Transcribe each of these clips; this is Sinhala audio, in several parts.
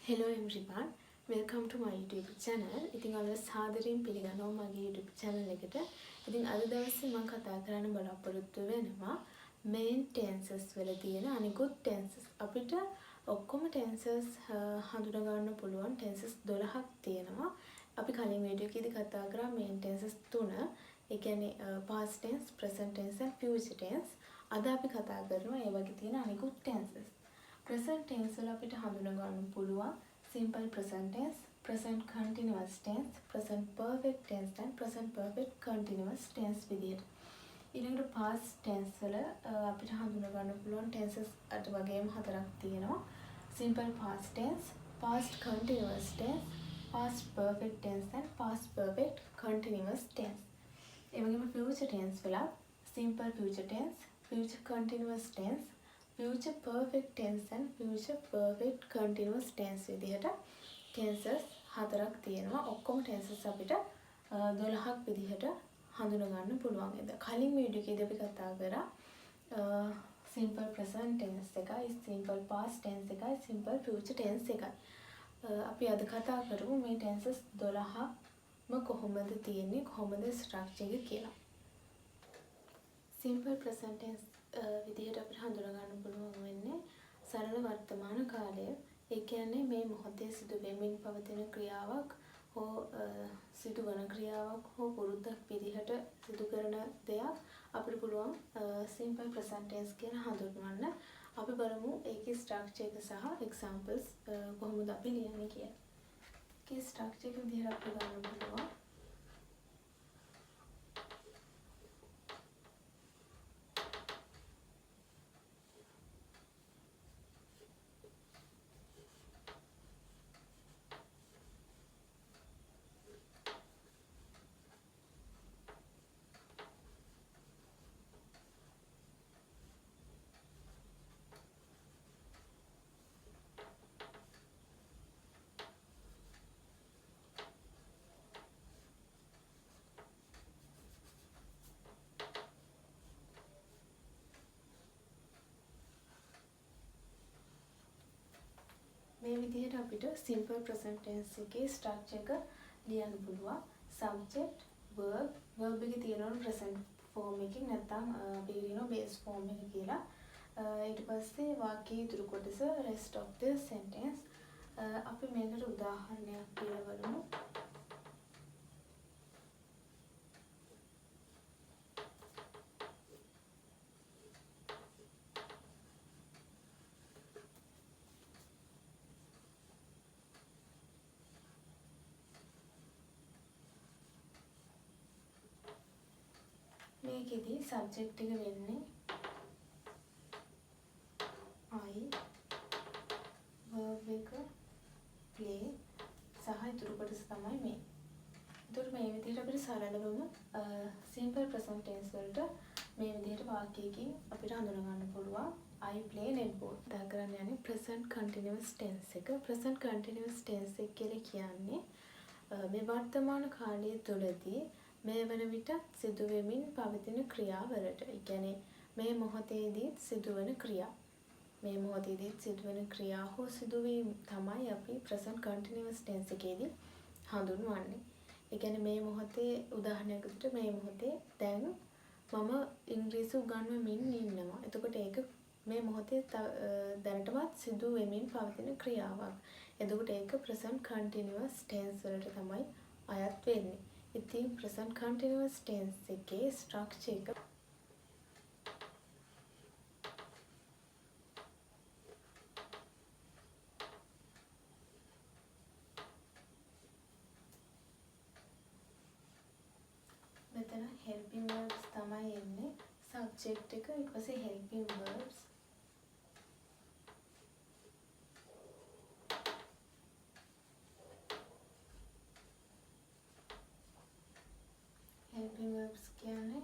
Hello everyone, welcome to my YouTube channel. ඉතින් ඔයාලා සාදරයෙන් පිළිගන්නවා මගේ YouTube channel එකට. ඉතින් අද දවසේ මම කතා කරන්න බලාපොරොත්තු වෙනවා main tenses වල තියෙන අනිකුත් tenses. අපිට ඔක්කොම tenses හඳුනා ගන්න පුළුවන් tenses 12ක් තියෙනවා. අපි කලින් වීඩියෝ එකේදී කතා කරා main tenses 3. ඒ කියන්නේ past tense, present tense and future tense. අද අපි කතා කරනවා ඒ වගේ තියෙන අනිකුත් tenses. Present tense වල අපිට හඳුනා ගන්න පුළුවන් simple present tense, present continuous tense, present perfect tense and present perfect continuous tense විදියට. ඊළඟට past tense වල අපිට හඳුනා ගන්න පුළුවන් tenses අට වගේම හතරක් තියෙනවා. Simple past tense, past continuous tense, past perfect tense and past perfect continuous tense. ඒ වගේම future tense වල simple future tense, future continuous tense, future perfect tense and future perfect continuous tense විදිහට tenses හතරක් තියෙනවා. ඔක්කොම tenses අපිට 12ක් විදිහට හඳුනා ගන්න පුළුවන්. කලින් වීඩියෝ එකේදී අපි කතා කරා simple present tense එකයි, simple past tense එකයි, simple future tense එකයි. අපි අද කතා කරමු මේ tenses 12ම කොහොමද තියෙන්නේ, කොහොමද structure එක කියලා. simple present tense විදිහට අපිට හඳුනා ගන්න පුළුවන් වෙන්නේ සරල වර්තමාන කාලය. ඒ කියන්නේ මේ මොහොතේ සිදු වෙමින් පවතින ක්‍රියාවක් හෝ සිදුවන ක්‍රියාවක් හෝ පුරුද්දක් විදිහට සිදු කරන දෙයක් අපිට පුළුවන් simple present tense කියලා හඳුන්වන්න. අපි බලමු ඒකේ structure එක සහ examples කොහොමද අපි ලියන්නේ කියලා. ඒකේ structure එක විදිහට අපිට ගන්න පුළුවන්. මේ විදිහට අපිට simple present tense එකේ structure එක ලියන්න පුළුවන්. subject, verb, verb එකේ තියෙනවා present form එකකින් නැත්නම් අපි කියනවා base form එක කියලා. ඊට පස්සේ වාක්‍යයේ ඉතුරු කොටස rest of the sentence. අපි මේකට උදාහරණයක් කියලා බලමු. මේකෙදී subject එක වෙන්නේ I, verb එක play සහ ඉතුරු කොටස තමයි මේ. ඒතකොට මේ විදිහට අපිට සරලවම simple present tense වලට මේ විදිහට වාක්‍යයකින් අපිට හඳුනා ගන්න පුළුවන්. I play netball. දා කරන්න යන්නේ present continuous tense එක. present continuous tense එක කියලා කියන්නේ මේ වර්තමාන කාලය තුළදී මේ වන විට සිදු වෙමින් පවතින ක්‍රියාවලට. ඒ කියන්නේ මේ මොහොතේදී සිදුවන ක්‍රියා. මේ මොහොතේදී සිදුවන ක්‍රියා හෝ සිදුවීම් තමයි අපි present continuous tense එකේදී හඳුන්වන්නේ. ඒ කියන්නේ මේ මොහොතේ උදාහරණයක් විදිහට මේ මොහොතේ දැන් මම ඉංග්‍රීසි උගන්වමින් ඉන්නවා. එතකොට ඒක මේ මොහොතේ දැනටමත් සිදු වෙමින් පවතින ක්‍රියාවක්. එතකොට ඒක present continuous tense වලට තමයි අයත් වෙන්නේ. ඉතින් present continuous tense එකේ structure එක මෙතන helping verbs තමයි එන්නේ. subject එක ඊට පස්සේ helping verbs helping verbs කියන්නේ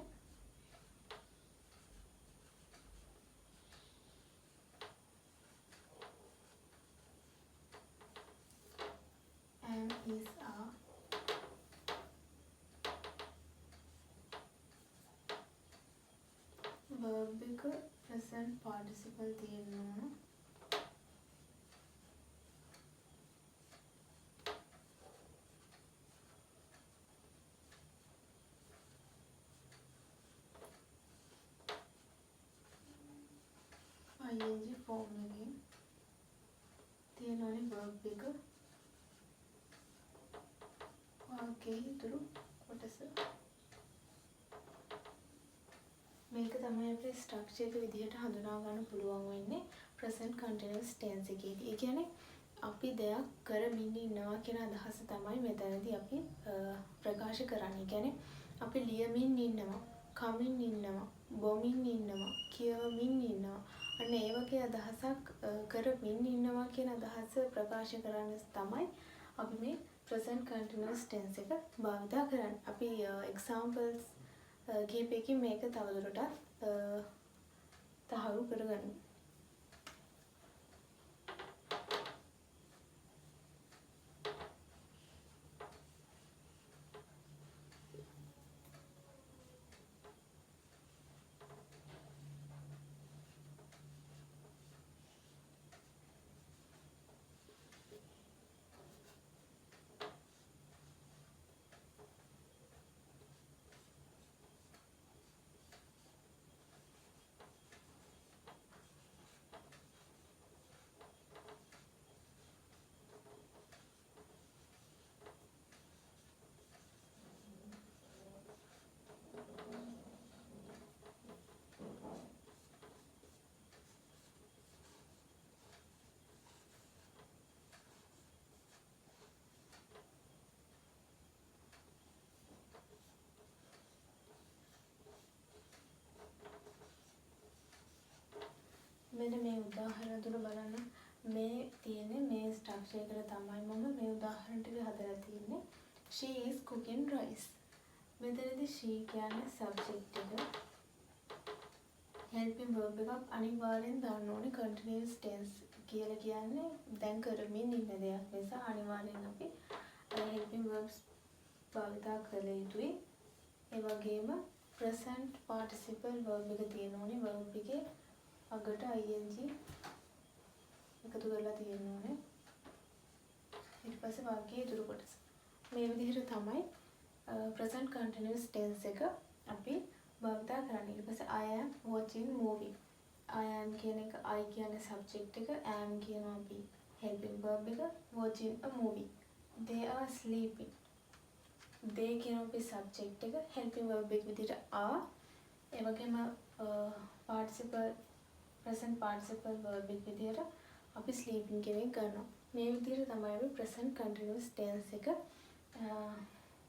am, is, are. verb එක present participle තියෙනවා. ing form එකෙන් තියෙනවනේ verb එක වාක්‍යයේ ඉතුරු කොටස. මේක තමයි අපේ ස්ට්‍රක්චර් එක විදිහට හඳුනා ගන්න පුළුවන් වෙන්නේ present continuous tense එකේදී. ඒ කියන්නේ අපි දෙයක් කරමින් ඉන්නවා කියන අදහස තමයි මෙතනදී අපි ප්‍රකාශ කරන්නේ. කියන්නේ අපි ලියමින් ඉන්නවා, කමින් ඉන්නවා, බොමින් ඉන්නවා, කියවමින් ඉන්නවා. අන්න ඒ වගේ අදහසක් කරමින් ඉන්නවා කියන අදහස ප්‍රකාශ කරන්න තමයි අපි මේ present continuous tense එක භාවිත කරන්නේ. අපි examples කීපයකින් මේක තවදුරටත් තහවුරු කරගන්න. මෙන්න මේ උදාහරණ තුන බලන්න. මේ තියෙන්නේ මේ ස්ට්‍රක්චර් එකට තමයි මම මේ උදාහරණ ටික හදලා තියෙන්නේ. She is cooking rice. මෙතනදී she කියන්නේ subject එක. helping verb එකක් අනිවාර්යෙන් දාන්න ඕනේ. continuous tense කියලා කියන්නේ දැන් කරමින් ඉන්න දෙයක් නිසා අනිවාර්යෙන් අපි helping verbs භාවිත කළ යුතුයි. ඒ වගේම present participle verb එක තියෙන්න ඕනේ. verb එකේ අගට ing එකතු කරලා තියෙන්න ඕනේ. ඊට පස්සේ වාක්‍යයේ ඉතුරු කොටස. මේ විදිහට තමයි present continuous tense එක අපි භාවිත කරන්නේ. ඊට පස්සේ I am watching movie. I am කියන එක I කියන්නේ subject එක, am කියනවා අපි helping verb එක, watching a movie. They are sleeping. They කියනවා අපි subject එක, helping verb එක විදිහට are. ඒ වගේම participle present participle verb එක විදිහට අපි sleeping කියන එක ගන්නවා. මේ විදිහට තමයි අපි present continuous tense එක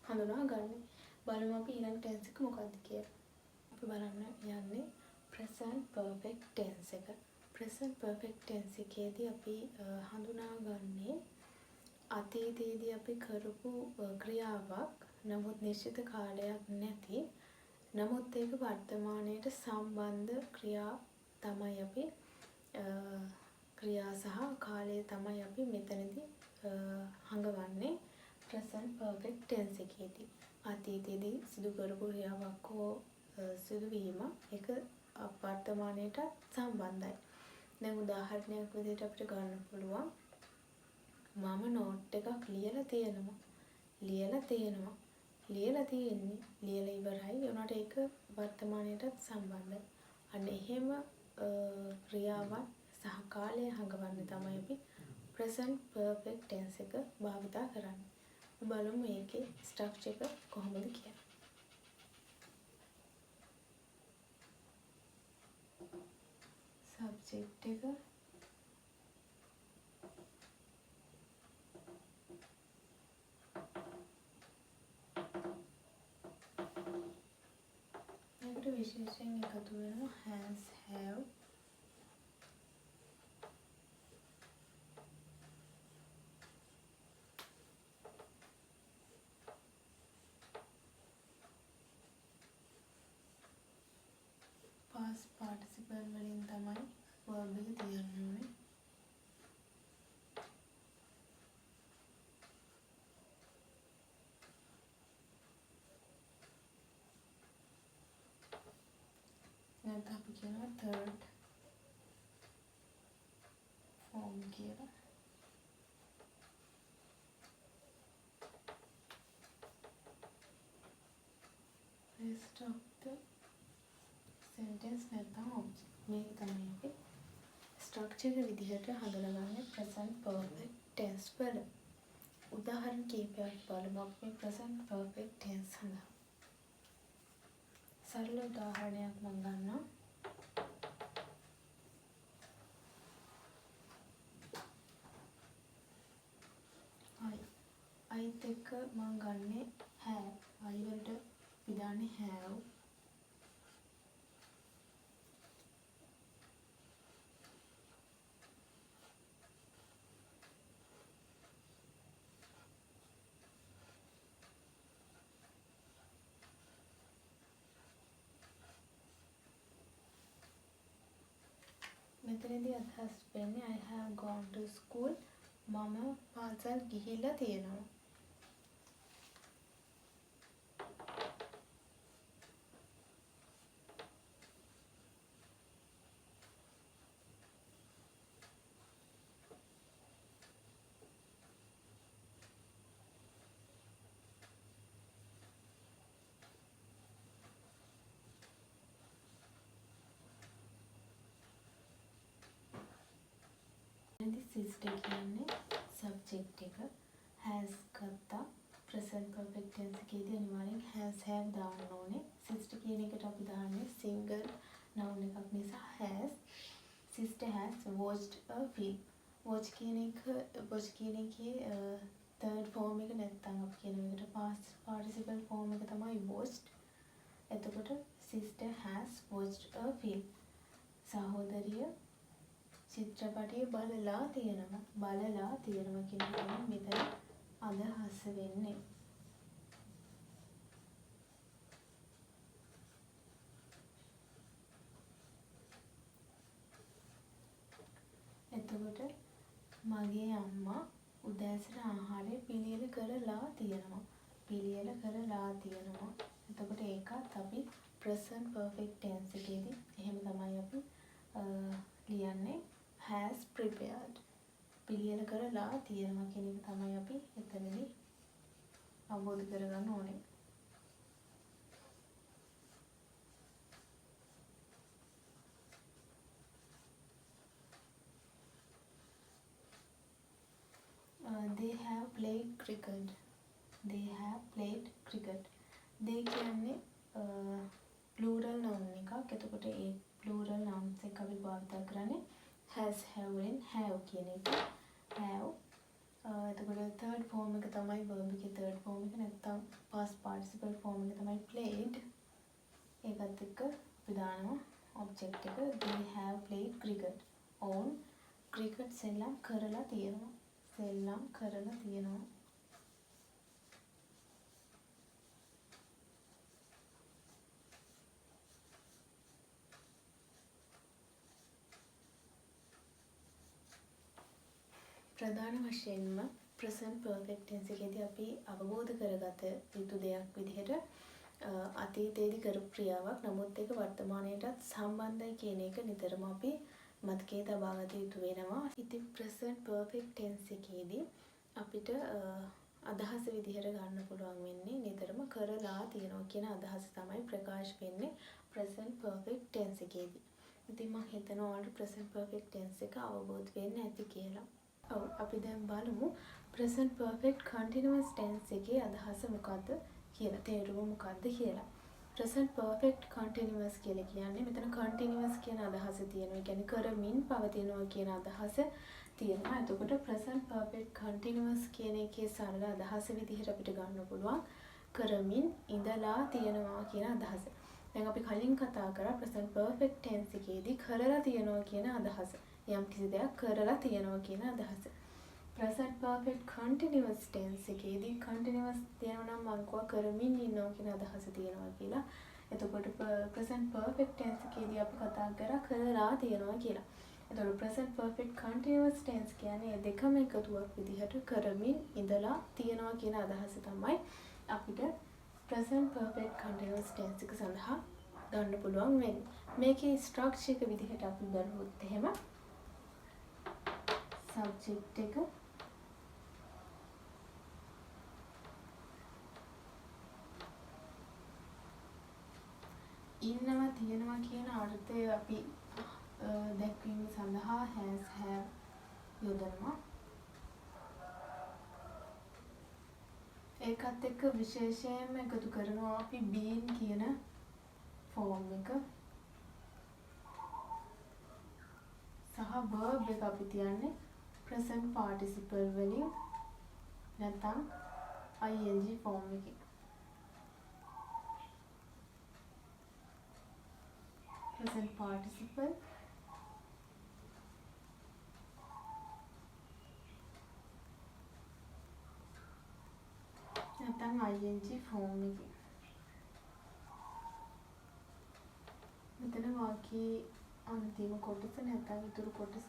හඳුනාගන්නේ. බලමු අපි ඊළඟ tense එක මොකක්ද කියලා. අපි බලන්න යන්නේ present perfect tense එක. present perfect tense එකේදී අපි හඳුනාගන්නේ අතීතයේදී අපි කරපු ක්‍රියාවක් නමුත් නිශ්චිත කාලයක් නැති නමුත් ඒක වර්තමානයට සම්බන්ධ ක්‍රියා තමයි අපි ක්‍රියා සහ කාලය තමයි අපි මෙතනදී හඟවන්නේ present perfect tense එකේදී. අතීතයේදී සිදු කරපු ක්‍රියාවක් හෝ සිදුවීම ඒක වර්තමානයට සම්බන්ධයි. දැන් උදාහරණයක් විදිහට අපිට ගන්න පුළුවන් මම නෝට් එකක් ලියලා තියෙන්නේ. ලියලා ඉවරයි. උනාට ඒක වර්තමානයට සම්බන්ධයි. අන්න එහෙම ක්‍රියාවක් සහ කාලය හඟවන්න තමයි අපි present perfect tense එක භාවිත කරන්නේ. බලමු මේකේ ස්ට්‍රක්චර් එක කොහොමද කියලා. subject එක ඒකට විශේෂයෙන් එකතු වෙනවා has, have, past participle වලින් තමයි verb එක තියන්නේ. නැත්නම් අපි කියනවා third form කියලා. rest of the sentence නැත්නම් object. මේක තමයි අපි ස්ට්‍රක්චර් එක විදිහට හඳුනගන්නේ present perfect tense වල. උදාහරණ කීපයක් බලමු අපි මේ present perfect tense සඳහා. සරල උදාහරණයක් මම ගන්නවා. අයිත් එක්ක මම ගන්නෙ have. I වලට අපි දාන්නේ have. මෙතනදී අදහස් වෙන්නේ I have gone to school. මම පාසල් ගිහිල්ලා තියෙනවා. මෙතනදී sister කියන්නේ subject එක has ගත්තා. present perfect tense එකේදී අනිවාර්යෙන් has have දාන්න ඕනේ. sister කියන එකට අපි දාන්නේ single noun එකක් නිසා has. sister has watched a film. watch කියන එකේ third form එක නැත්තම් අපි කියන එකට past participle form එක තමයි watched. එතකොට sister has watched a film. සහෝදරිය චිත්‍රපටිය බලලා තියෙනවා කියන එක මෙතන අදහස් වෙන්නේ. එතකොට මගේ අම්මා උදෑසන ආහාරය පිළියෙල කරලා තියෙනවා. එතකොට ඒකත් අපි present perfect tense එකේදී එහෙම තමයි අපි ලියන්නේ has prepared. පිළියෙල කරලා තියෙනවා කියන එක තමයි අපි එතනදී අවබෝධ කරගන්න ඕනේ. They have played cricket. They කියන්නේ plural noun එකක්. එතකොට ඒ plural nouns එක අපි භාවිත කරන්නේ has, have and have කියන එක. have. එතකොට third form එක තමයි verb එකේ third form එක නැත්නම් past participle form එක තමයි played. ඒකත් එක්ක අපි දානවා object එක they have played cricket. on cricket සෙල්ලම් කරලා තියෙනවා. ප්‍රධාන වශයෙන්ම present perfect tense එකේදී අපි අවබෝධ කරගත යුතු දෙයක් විදිහට අතීතයේදී කරපු ක්‍රියාවක් නමුත් ඒක වර්තමානයටත් සම්බන්ධයි කියන එක නිතරම අපි මතකයේ තබා ගත යුතු වෙනවා. ඉතින් present perfect tense එකේදී අපිට අදහස විදිහට ගන්න පුළුවන් වෙන්නේ නිතරම කරලා තියෙනවා කියන අදහස තමයි ප්‍රකාශ වෙන්නේ present perfect tense එකේදී. ඉතින් මම හිතනවා ඔයාලට present perfect tense එක අවබෝධ වෙන්න ඇති කියලා. ඔව් අපි දැන් බලමු present perfect continuous tense එකේ අදහස මොකද්ද කියලා. තේරුම මොකද්ද කියලා. present perfect continuous කියලා කියන්නේ මෙතන continuous කියන අදහස තියෙනවා. ඒ කියන්නේ කරමින් පවතිනවා කියන අදහස තියෙනවා. එතකොට present perfect continuous කියන එකේ සරල අදහස විදිහට අපිට ගන්න පුළුවන් කරමින් ඉඳලා තියෙනවා කියන අදහස. දැන් අපි කලින් කතා කරා present perfect tense එකේදී කරලා තියෙනවා කියන අදහස. යම් කිසි දෙයක් කරලා තියෙනවා කියන අදහස. present perfect continuous tense එකේදී continuous තියෙනවා නම් මම කරමින් ඉන්නවා කියන අදහස තියෙනවා කියලා. එතකොට present perfect tense එකේදී අපි කතා කරා කරලා තියෙනවා කියලා. එතකොට present perfect continuous tense කියන්නේ දෙකම එකතුවක් විදිහට කරමින් ඉඳලා තියෙනවා කියන අදහස තමයි අපිට present perfect continuous tense එක සඳහා ගන්න පුළුවන් වෙන්නේ. මේකේ structure එක විදිහට අපි බලුවොත් එහෙම subject එක ඉන්නවා තියෙනවා කියන අර්ථය අපි දැක්වීම සඳහා has have යොදනවා. ඒකත් එක්ක විශේෂයෙන්ම එකතු කරනවා අපි been කියන ෆෝම් එක සහ verb එක අපි තියන්නේ present participle වලින් නැත්නම් ing ෆෝම් එකකින්. present participle නැත්නම් ing ෆෝම් එකකින්. මෙතන වාක්‍යයේ අන්තිම කොටස නැත්නම් ඉතුරු කොටස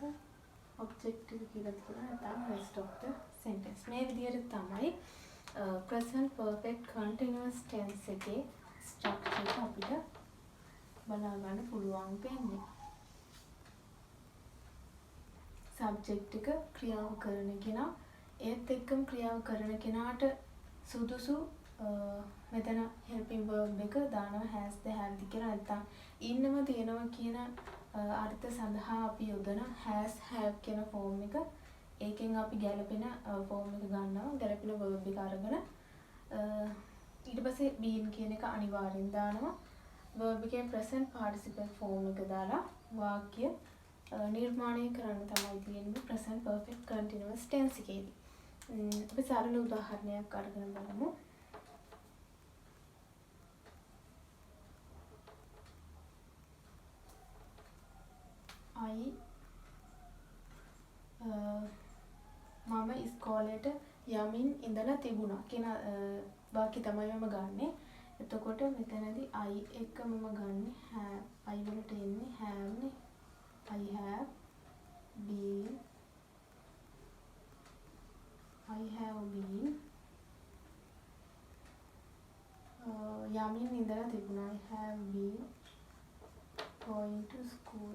object එක කියලා තියෙනවා නැත්නම් rest of the sentence. මේ විදිහට තමයි present perfect continuous tense එකේ structure එක අපිට බලා ගන්න පුළුවන් වෙන්නේ. subject එක ක්‍රියාව කරන කෙනා ඒත් එක්කම ක්‍රියාව කරන කෙනාට සුදුසු මෙතන helping verb එක දානවා has the have the කියලා නැත්නම් ඉන්නම තියෙනවා කියන අර්ථ සඳහා අපි යොදන has have කියන ෆෝම් එක. ඒකෙන් අපි ගැලපෙන ෆෝම් එක ගන්නවා. ගැලපෙන verb එක අරගෙන ඊට පස්සේ been කියන එක අනිවාර්යෙන් දානවා. verb එකේ present participle ෆෝම් එක දාලා වාක්‍ය නිර්මාණය කරන්න තමයි තියෙන්නේ present perfect continuous tense එකේදී. අපි සරල උදාහරණයක් අරගෙන බලමු. මම ඉස්කෝලේට යමින් ඉඳලා තිබුණා කියන වාක්‍ය තමයි මම ගන්නෙ. එතකොට මෙතනදී I එක මම ගන්නෙ have. I වලට එන්නේ have නේ. I have been යමින් ඉඳලා තිබුණා. I have been going to school.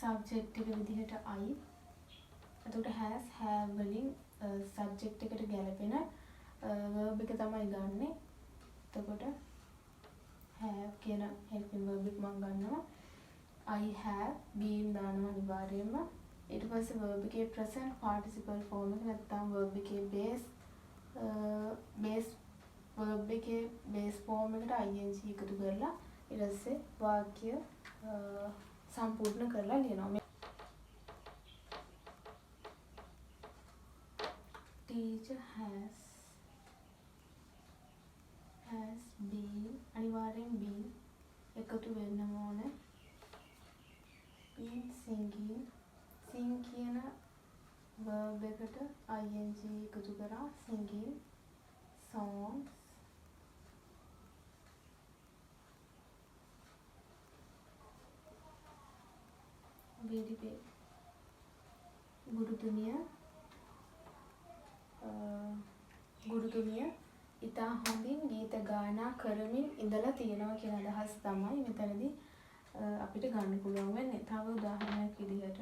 subject එක විදිහට I. එතකොට has have වලින් subject එකට ගැලපෙන verb එක තමයි ගන්නෙ. එතකොට have කියන helping verb එක මම ගන්නවා. I have been දානවා අනිවාර්යයෙන්ම. ඊට පස්සේ verb එකේ present participle form එක නැත්නම් verb එකේ base verb එකේ base form එකට ing එකතු කරලා ඊට පස්සේ වාක්‍ය සම්පූර්ණ කරලා ලියනවා. teacher has been අනිවාර්යෙන් been එකතු වෙන්න ඕනේ. been singing sing කියන verb එකට ing එකතු කරා singing songs ගුරුතුමිය ඉතා හොඳින් ගීත ගායනා කරමින් ඉඳලා තියෙනවා කියන අදහස තමයි මෙතනදී අපිට ගන්න පුළුවන් වෙන්නේ. තව උදාහරණයක් විදිහට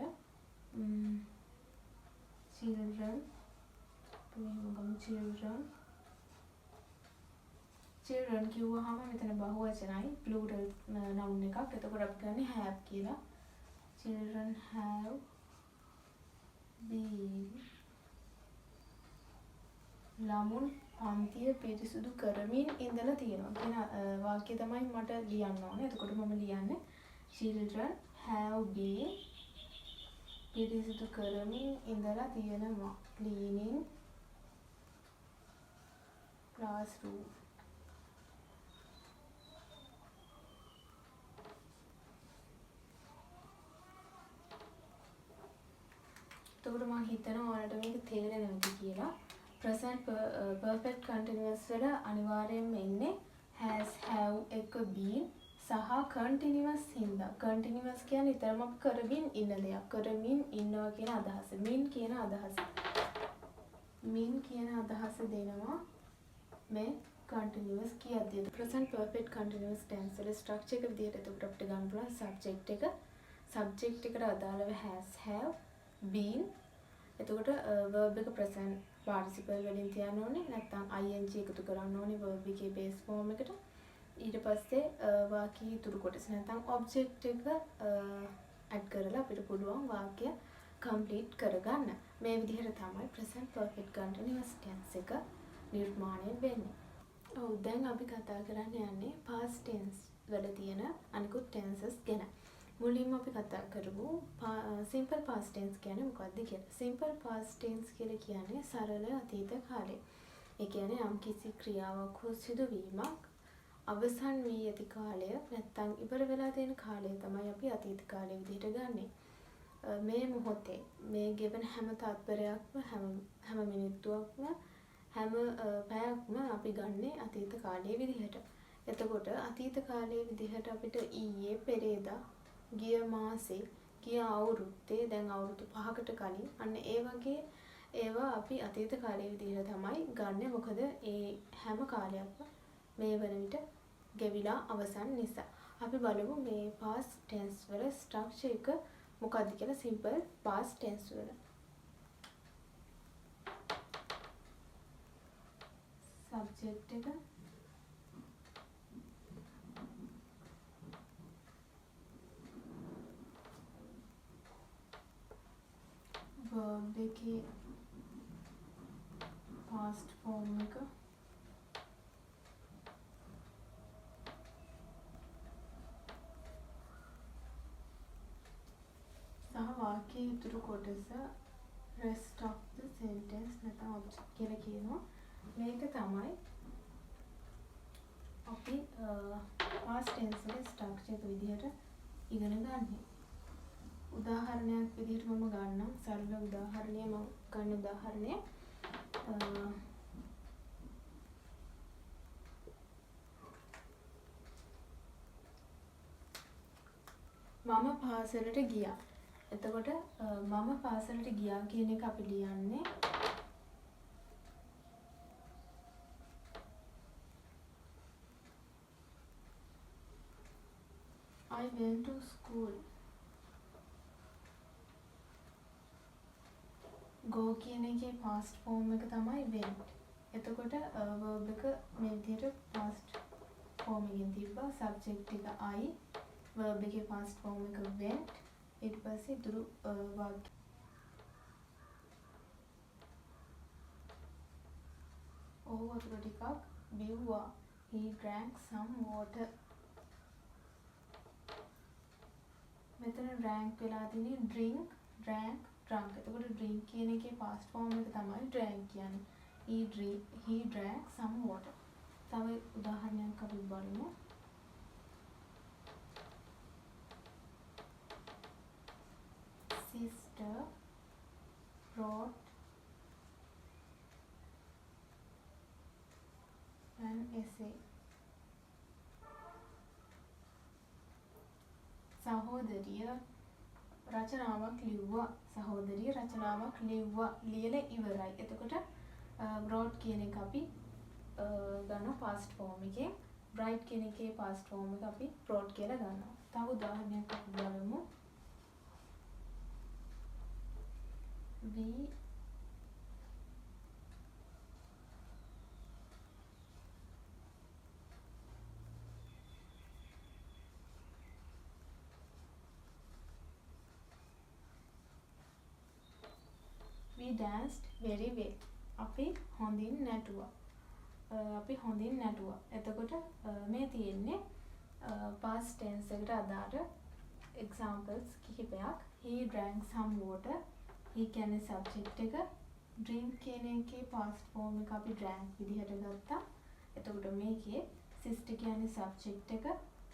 children කිව්වහම මෙතන බහුවචනයි plural noun එකක්. එතකොට අපි ගන්නේ have කියලා. children have been ළමුන් පන්තිය පිරිසිදු කරමින් ඉඳලා තියෙනවා කියන වාක්‍ය තමයි මට ලියන්න ඕනේ. එතකොට මම ලියන්නේ children have been පිරිසිදු කරමින් ඉඳලා තියෙනවා. cleaning classroom. එතකොට මම හිතනවා ඔයාලට මේක තේරෙනවද කියලා. present perfect continuous වල අනිවාර්යයෙන්ම ඉන්නේ has have එක been සහ continuous හින්දා. continuous කියන්නේ ඊතරම අපි කරමින් ඉන්න දෙයක්. කරමින් ඉන්නවා කියන අදහස. mean කියන අදහස දෙනවා මේ continuous කියද්දී. present perfect continuous tense වල structure එක විදිහට එතකොට අපිට ගන්න පුළුවන් subject එකට අදාළව has have been. එතකොට verb එක present participle වලින් තියන්න ඕනේ. නැත්නම් ing එකතු කරන්න ඕනේ verb එකේ base form එකට. ඊට පස්සේ වාක්‍යයේ ඉතුරු කොටස නැත්නම් object එක add කරලා අපිට පුළුවන් වාක්‍ය complete කරගන්න. මේ විදිහට තමයි present perfect continuous tense එක නිර්මාණය වෙන්නේ. ඔව් දැන් අපි කතා කරන්න යන්නේ past tense වල තියෙන අනිකුත් tenses ගැන. මුලින්ම අපි කතා කරමු simple past tense කියන්නේ මොකක්ද කියලා. simple past tense කියලා කියන්නේ සරල අතීත කාලය. ඒ කියන්නේ යම්කිසි ක්‍රියාවක් හෝ සිදුවීමක් අවසන් වී ඇති කාලය නැත්නම් ඉවර වෙලා තියෙන කාලය තමයි අපි අතීත කාලය විදිහට ගන්නෙ. මේ මොහොතේ මේ ගෙවන හැම තත්පරයක්ම හැම මිනිත්තුවක්ම හැම පැයක්ම අපි ගන්නෙ අතීත කාලයේ විදිහට. එතකොට අතීත කාලයේ විදිහට අපිට ඊයේ පෙරේදා ගිය මාසේ ගිය අවුරුද්දේ දැන් අවුරුදු 5කට කලින් අන්න ඒ වගේ ඒවා අපි අතීත කාලයේ විදිහට තමයි ගන්නෙ. මොකද ඒ හැම කාලයක්ම මේ වන විට ගෙවිලා අවසන් නිසා. අපි බලමු මේ past tense වල structure එක මොකක්ද කියලා simple past tense වල. subject එක verb එකේ past form එක සහ වාක්‍යයේ ඉතුරු කොටස rest of the sentence නැත්නම් object කියලා කියනවා. මේක තමයි අපි past tense වල structure එක විදිහට ඉගෙන ගන්න. උදාහරණයක් විදිහට මම ගන්නම්. සරල උදාහරණය මම ගන්න උදාහරණය මම පාසලට ගියා. එතකොට මම පාසලට ගියා කියන එක අපි ලියන්නේ I went to school. go කියන එකේ past form එක තමයි went. එතකොට verb එක මේ විදිහට past form එකෙන් තිබ්බා. subject එක I, verb එකේ past form එක went. ඊට පස්සේ ඉතුරු වාක්‍ය ඔහු වතුර ටිකක් බිව්වා. he drank some water. මෙතන drank වෙලා තියෙන්නේ drink, drank, drunk. එතකොට drink කියන එකේ past form එක තමයි drank කියන්නේ. he drank some water. තව උදාහරණයක් අපි බලමු. sister wrote an essay. සහෝදරිය රචනාවක් ලිව්වා. සහෝදරිය රචනාවක් ලිව්වා. ලියලා ඉවරයි. එතකොට wrote කියන එක අපි ගන්න past form එකෙන්. write කියන එකේ past form එක අපි wrote කියලා ගන්නවා. තව උදාහරණයක් අපි බලමු. we danced very well. අපි හොඳින් නැටුවා. එතකොට මේ තියෙන්නේ past tense එකට අදාළ examples කිහිපයක්. he drank some water. he කියන්නේ subject එක. drink කියන එකේ past form එක අපි drank විදිහට ගත්තා. එතකොට මේකේ sister කියන්නේ subject එක.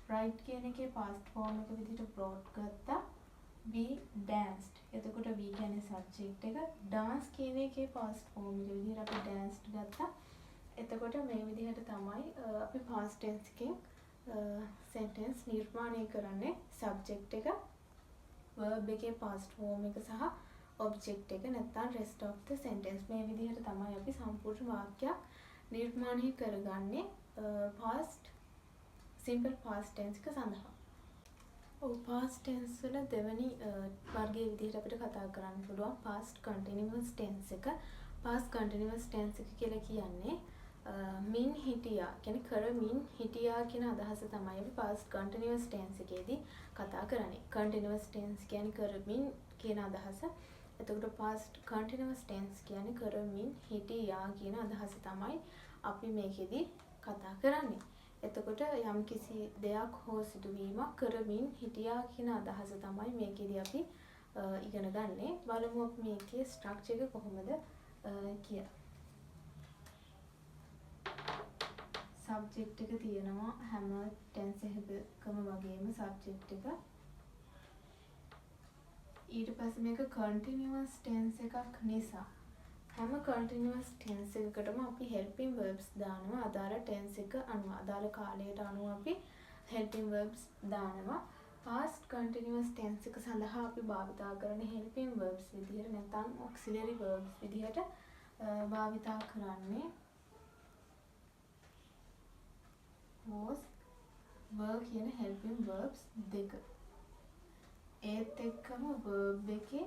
write කියන එකේ past form එක විදිහට brought ගත්තා. we danced. එතකොට we කියන්නේ subject එක. dance කියන එකේ past form එක විදිහට අපි danced ගත්තා. එතකොට මේ විදිහට තමයි අපි past tense එකෙන් sentence නිර්මාණය කරන්නේ. subject එක, verb එකේ past form එක සහ object එක නැත්නම් rest of the sentence. මේ විදිහට තමයි අපි සම්පූර්ණ වාක්‍යයක් නිර්මාණය කරගන්නේ past simple past tense එක සඳහා. past tense වල දෙවෙනි වර්ගයේ විදිහට අපිට කතා කරන්න පුළුවන් past continuous tense එක. past continuous tense එක කියලා කියන්නේ මින් හිටියා කියන්නේ කරමින් හිටියා කියන අදහස තමයි අපි past continuous tense එකේදී කතා කරන්නේ. continuous tense කියන්නේ කරමින් කියන අදහස. එතකොට past continuous tense කියන්නේ කරමින් හිටියා කියන අදහස තමයි අපි මේකෙදී කතා කරන්නේ. එතකොට යම් කිසි දෙයක් හෝ සිදුවීමක් කරමින් හිටියා කියන අදහස තමයි මේකෙදී අපි ඉගෙන ගන්නේ. බලමු අපි මේකේ ස්ට්‍රක්චර් එක කොහොමද කියලා. සබ්ජෙක්ට් එක තියෙනවා හැම ටෙන්ස් එකකම වගේම සබ්ජෙක්ට් එක. ඊට පස්සේ මේක කන්ටිනියුවස් ටෙන්ස් එකක් නිසා හැම කන්ටිනියුවස් ටෙන්ස් එකකටම අපි හෙල්පින් verbs දානවා. අදාළ ටෙන්ස් එක අනුව අදාළ කාලයට අනුව අපි හෙල්පින් verbs දානවා. past continuous tense එක සඳහා අපි භාවිතා කරන helping verbs විදිහට නැත්නම් auxiliary verbs විදිහට භාවිතා කරන්නේ was were කියන helping verbs දෙක. ඒත් එක්කම verb එකේ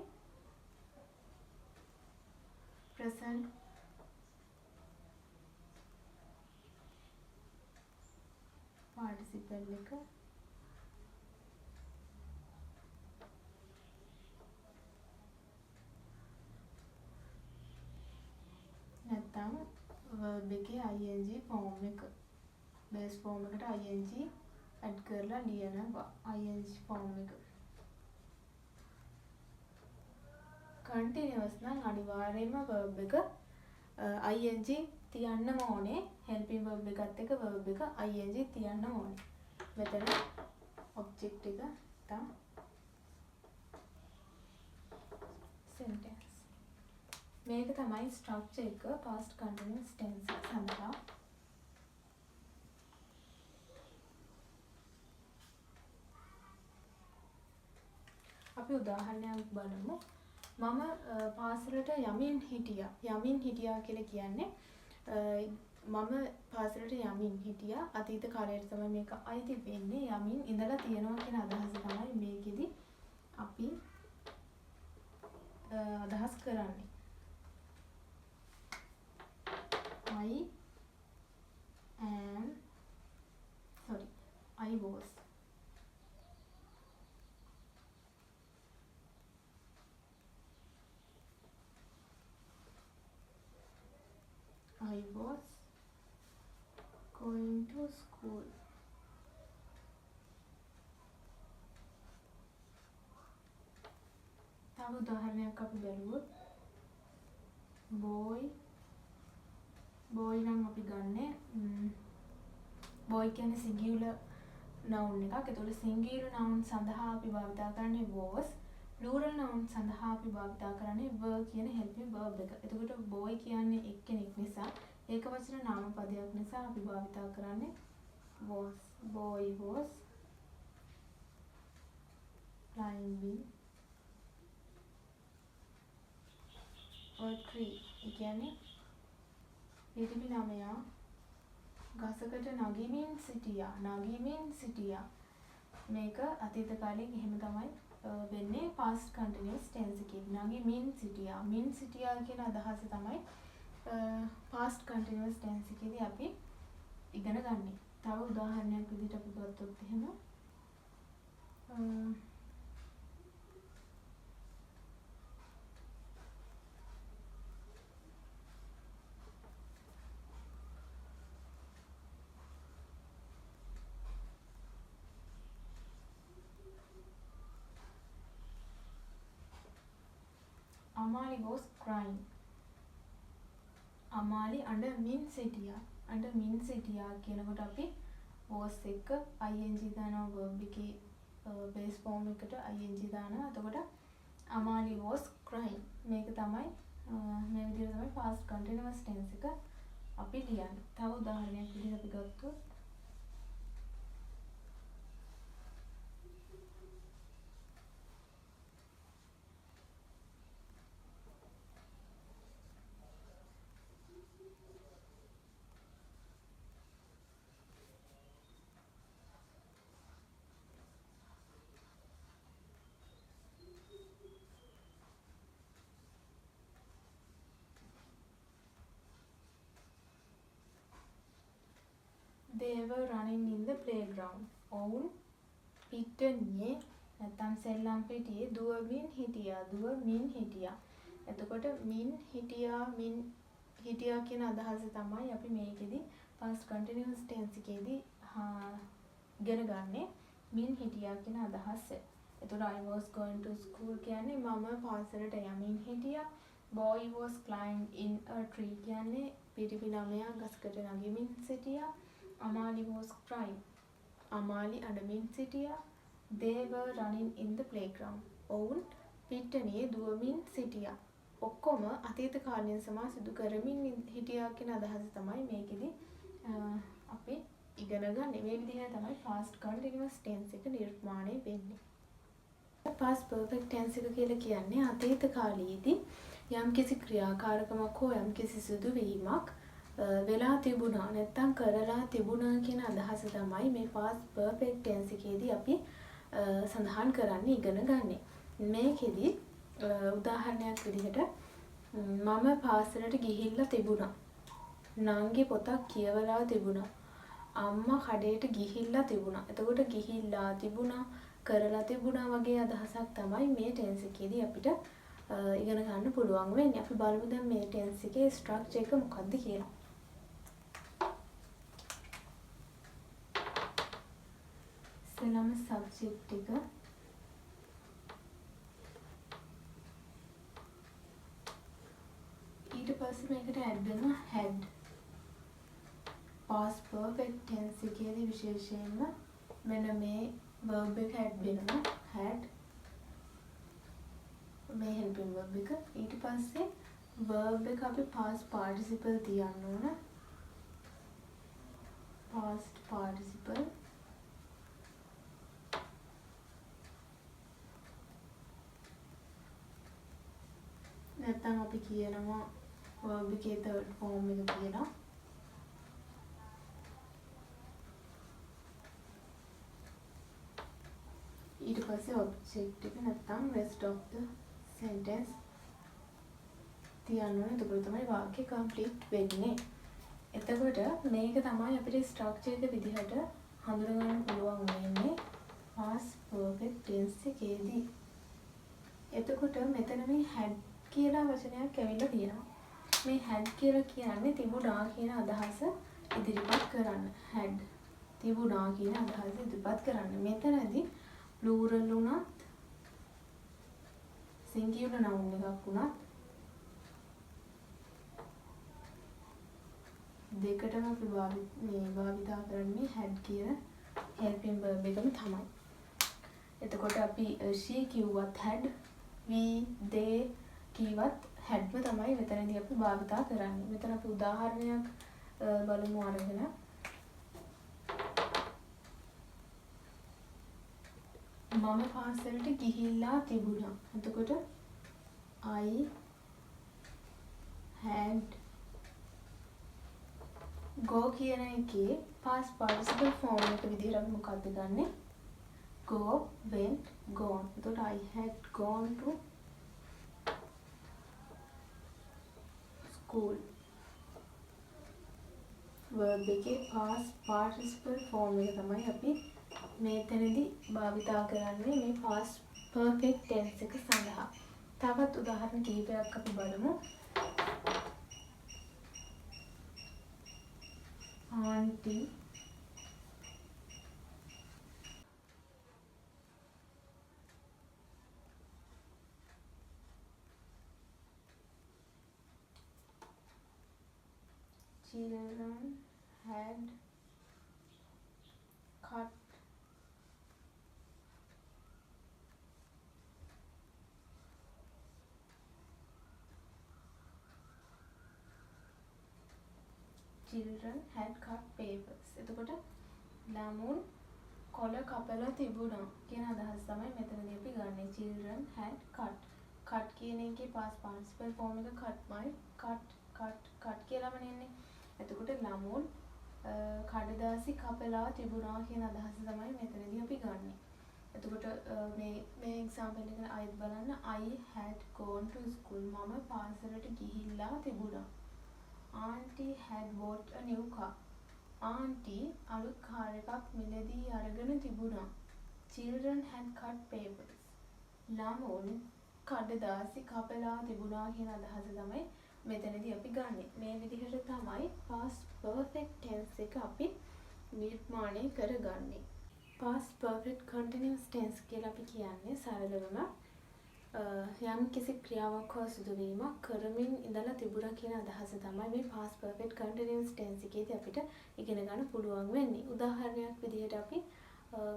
present participle එක නැත්නම් verb එකේ ing form එක base form එකට ing add කරලා ලියනවා ing form එක. continuous නම් අනිවාර්යයෙන්ම verb එක ing තියන්නම ඕනේ. helping verb එකත් එක්ක verb එක ing තියන්න ඕනේ. මෙතන object එක තමයි sentence. මේක තමයි structure එක past continuous tense එක සඳහා. අපි උදාහරණයක් බලමු. මම පාසලට යමින් හිටියා. යමින් හිටියා කියලා කියන්නේ මම පාසලට යමින් හිටියා. අතීත කාලයට තමයි මේක අයිති වෙන්නේ. යමින් ඉඳලා තියෙනවා කියන අදහස තමයි මේකෙදි අපි අදහස් කරන්නේ. I was going to school. තව උදාහරණයක් අපි බලුවොත් boy නම් අපි ගන්නෙ boy කියන්නේ singular noun එකක්. ඒතකොට singular noun සඳහා අපි භාවිතා කරන්නේ was. plural noun සඳහා අපි භාවිතා කරන්නේ were කියන helping verb එක. එතකොට boy කියන්නේ එක්කෙනෙක් නිසා ඒක වචන නාම පදයක් නිසා අපි භාවිතා කරන්නේ was. boy was climbing a tree. ඒ කියන්නේ පිරිමි ළමයා ගසකට නගිමින් සිටියා. මේක අතීත කාලේ එහෙම තමයි වෙන්නේ past continuous tense එකේ. නගිමින් සිටියා කියන අදහස තමයි past continuous tense එකේදී අපි ඉගෙන ගන්න. තව උදාහරණයක් විදිහට අපි ගත්තොත් එහෙම Amali was crying. Amali under min සිටියා කියනකොට අපි was එක ing දානවා verb එකේ base form එකට ing දානවා. එතකොට Amali was crying. මේක තමයි මේ විදිහට තමයි past continuous tense එක අපි ලියන්නේ. තව උදාහරණයක් විදිහට අපි ගත්තොත් they were running in the playground. ඔවුන් පිට්ටනියේ නැත්තම් සෙල්ලම් පිටියේ දුවමින් හිටියා. එතකොට මින් හිටියා කියන අදහස තමයි අපි මේකෙදි past continuous tense එකේදී ඉගෙන ගන්නේ. මින් හිටියා කියන අදහස. එතකොට I was going to school කියන්නේ මම පාසලට යමින් හිටියා. Boy was climbing in a tree කියන්නේ පිරිමි ළමයා ගස්කට නැගිමින් සිටියා. Amali was crying. අමාලි අඬමින් සිටියා. They were running in the playground. ඔවුන් පිට්ටනියේ දුවමින් සිටියා. ඔක්කොම අතීත කාලීන සමා සිදු කරමින් හිටියා කියන අදහස තමයි මේකෙදි අපි ඉගෙන ගන්න. මේ විදිහට තමයි past continuous tense එක නිර්මාණය වෙන්නේ. past perfect tense එක කියලා කියන්නේ අතීත කාලයේදී යම්කිසි ක්‍රියාකාරකමක් හෝ යම්කිසි සිදුවීමක් වෙලා තිබුණා නැත්නම් කරලා තිබුණා කියන අදහස තමයි මේ past perfect tense එකේදී අපි සඳහන් කරන්න ඉගෙන ගන්න. මේකෙදි උදාහරණයක් විදිහට මම පාසලට ගිහිල්ලා තිබුණා. නංගි පොතක් කියවලා තිබුණා. අම්මා කඩේට ගිහිල්ලා තිබුණා. එතකොට ගිහිල්ලා තිබුණා, කරලා තිබුණා වගේ අදහසක් තමයි මේ tense එකේදී අපිට ඉගෙන ගන්න පුළුවන් වෙන්නේ. අපි බලමු දැන් මේ tense එකේ structure එක මොකක්ද කියලා. ඉස්සෙල්ලාම subject එක ඊට පස්සේ මේකට add වෙනවා had. past perfect tense එකේදී විශේෂයෙන්ම මෙන්න මේ verb එක add වෙනවා had. මේ helping verb එක. ඊට පස්සේ verb එක අපි past participle තියන්න ඕන. past participle නැත්නම් අපි කියනවා verb එකේ third form එක කියලා. ඊට පස්සේ object එක නැත්නම් rest of the sentence තියන්න ඕනේ. එතකොට තමයි වාක්‍ය complete වෙන්නේ. එතකොට මේක තමයි අපිට structure එක විදිහට හඳුනා ගන්න පුළුවන් වෙන්නේ past perfect tense එකේදී. එතකොට මෙතන මේ had කියලා වචනයක් ඇවිල්ලා තියෙනවා. මේ had කියලා කියන්නේ තිබුණා කියන අදහස ඉදිරිපත් කරන්න. had තිබුණා කියන අදහස ඉදිරිපත් කරන්න. මෙතනදී plural උනත් singular noun එකක් උනත් දෙකටම අපි භාවිතා කරන්නේ had කියන helping verb එකම තමයි. එතකොට අපි she කිව්වත් had, we, they කිව්වත් hadම තමයි මෙතනදී අපි භාවිතා කරන්නේ. මෙතන අපි උදාහරණයක් බලමු අරගෙන. මම පාසලට ගිහිල්ලා තිබුණා. එතකොට I had go කියන එකේ past participle form එක විදිහට අපි මොකක්ද ගන්නෙ? go, went, gone. එතකොට I had gone to school. verb එකේ past participle form එක තමයි අපි මෙතනදී භාවිතා කරන්නේ මේ past perfect tense එක සඳහා. තවත් උදාහරණ කිහිපයක් අපි බලමු. auntie children had cut papers. එතකොට ළමුන් කොළ කපලා තිබුණා කියන අදහස තමයි මෙතනදී අපි ගන්නෙ. children had cut කියන එකේ past participle form එක cut කියලාම නෙන්නේ. එතකොට ළමුන් කඩදාසි කපලා තිබුණා කියන අදහස තමයි මෙතනදී අපි ගන්නෙ. එතකොට මේ example එක ආයෙත් බලන්න. I had gone to school. මම පාසලට ගිහිල්ලා තිබුණා. Auntie had bought a new car. Aunty අලුත් කාර් එකක් මිලදී අරගෙන තිබුණා. Children had cut papers. ළමුන් කඩදාසි කපලා තිබුණා කියන අදහස තමයි මෙතනදී අපි ගන්නෙ. මේ විදිහට තමයි past perfect tense එක අපි නිර්මාණය කරගන්නේ. past perfect continuous tense කියලා අපි කියන්නේ සරලවම යම් කිසි ක්‍රියාවක් හෝ සිදුවීමක් කරමින් ඉඳලා තිබුණා කියන අදහස තමයි මේ past perfect continuous tense එකේදී අපිට ඉගෙන ගන්න පුළුවන් වෙන්නේ. උදාහරණයක් විදිහට අපි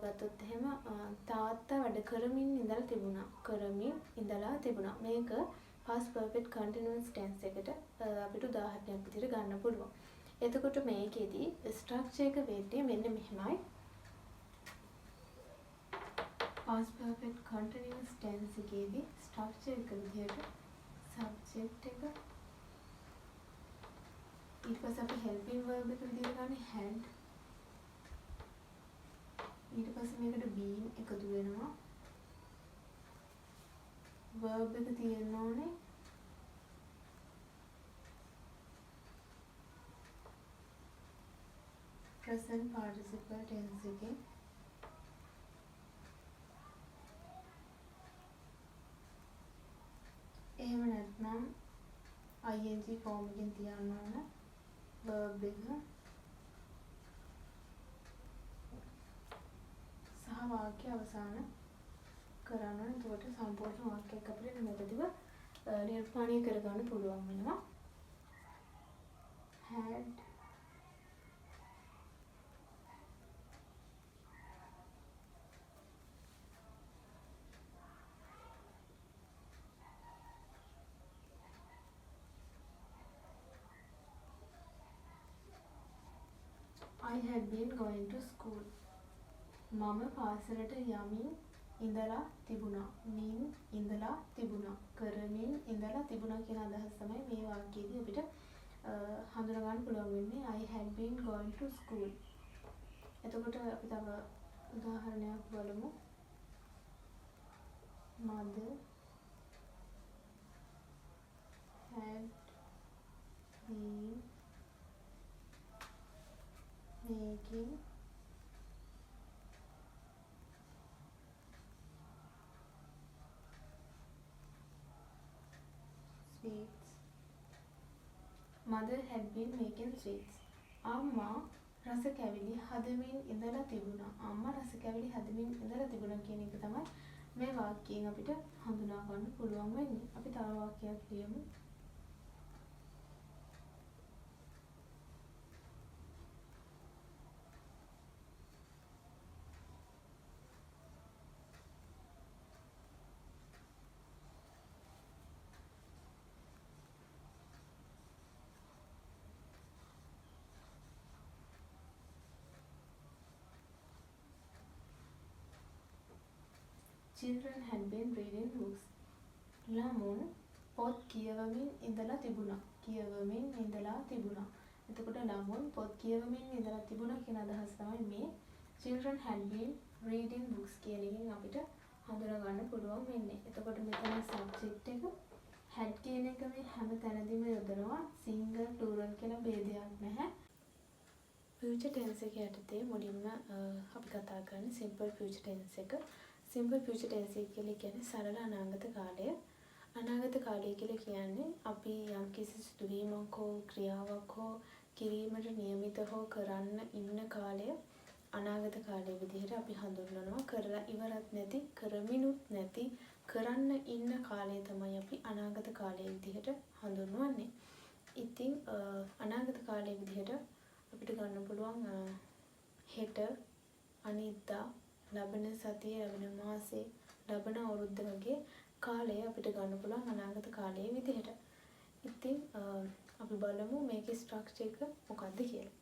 ගත්තොත් එහෙම තාත්තා වැඩ කරමින් ඉඳලා තිබුණා. කරමින් ඉඳලා තිබුණා. මේක past perfect continuous tense එකට අපිට උදාහරණයක් විදිහට ගන්න පුළුවන්. එතකොට මේකෙදී structure එක වෙන්නේ මෙන්න මෙහෙමයි. past perfect continuous tense එකේදී structure එක විදිහට subject එක ඊට පස්සේ අපි helping verb එක විදිහට ගන්න had ඊට පස්සේ මේකට been එකතු වෙනවා verb එක තියෙන්න ඕනේ present participle tense එකේ එහෙම නැත්නම් ing form එකෙන් තියන්න ඕන verb එක සහ වාක්‍ය අවසාන කරන්න ඕන. එතකොට සම්පූර්ණ වාක්‍යයක් අපිට නිවැරදිව නිර්මාණය කරගන්න පුළුවන් වෙනවා. had I had been going to school. මම පාසලට යමින් ඉඳලා තිබුණා. මින් ඉඳලා තිබුණා. කරමින් ඉඳලා තිබුණා කියන අදහස තමයි මේ වාක්‍යයේදී අපිට හඳුනා ගන්න පුළුවන් වෙන්නේ. I had been going to school. එතකොට අපි තව උදාහරණයක් බලමු. Mother had been making sweets. Mother had been making sweets. අම්මා රස කැවිලි හදමින් ඉඳලා තිබුණා. අම්මා රස කැවිලි හදමින් ඉඳලා තිබුණා කියන එක තමයි මේ වාක්‍යයෙන් අපිට හඳුනා ගන්න පුළුවන් වෙන්නේ. අපි තව වාක්‍යයක් ලියමු. Children had been reading books. ළමුන් පොත් කියවමින් ඉඳලා තිබුණා. කියවමින් ඉඳලා තිබුණා. එතකොට ළමුන් පොත් කියවමින් ඉඳලා තිබුණා කියන අදහස තමයි මේ children had been reading books කියන එකෙන් අපිට හඳුනා ගන්න පුළුවන් වෙන්නේ. එතකොට මෙතන subject එක had කියන එක මේ හැම තැනදීම යොදනවා. single plural කියලා ભેදයක් නැහැ. future tense එක යටතේ මුලින්ම අපි කතා කරන්නේ simple future tense එක. simple future tense එක කියලා කියන්නේ සරල අනාගත කාලය. අනාගත කාලය කියලා කියන්නේ අපි යම්කිසි සිදුවීමක් හෝ ක්‍රියාවක් හෝ කිරීමට නියමිත හෝ කරන්න ඉන්න කාලය අනාගත කාලය විදිහට අපි හඳුන්වනවා. කරලා ඉවරත් නැති, කරමිනුත් නැති, කරන්න ඉන්න කාලය තමයි අපි අනාගත කාලය විදිහට හඳුන්වන්නේ. ඉතින් අනාගත කාලය විදිහට අපිට ගන්න පුළුවන් හෙට, අනිද්දා, ලබන සතිය, ලබන මාසේ, ලබන අවුරුද්ද වගේ කාලය අපිට ගන්න පුළුවන් අනාගත කාලයේ විදිහට. ඉතින් අපි බලමු මේකේ ස්ට්‍රක්චර් එක මොකක්ද කියලා.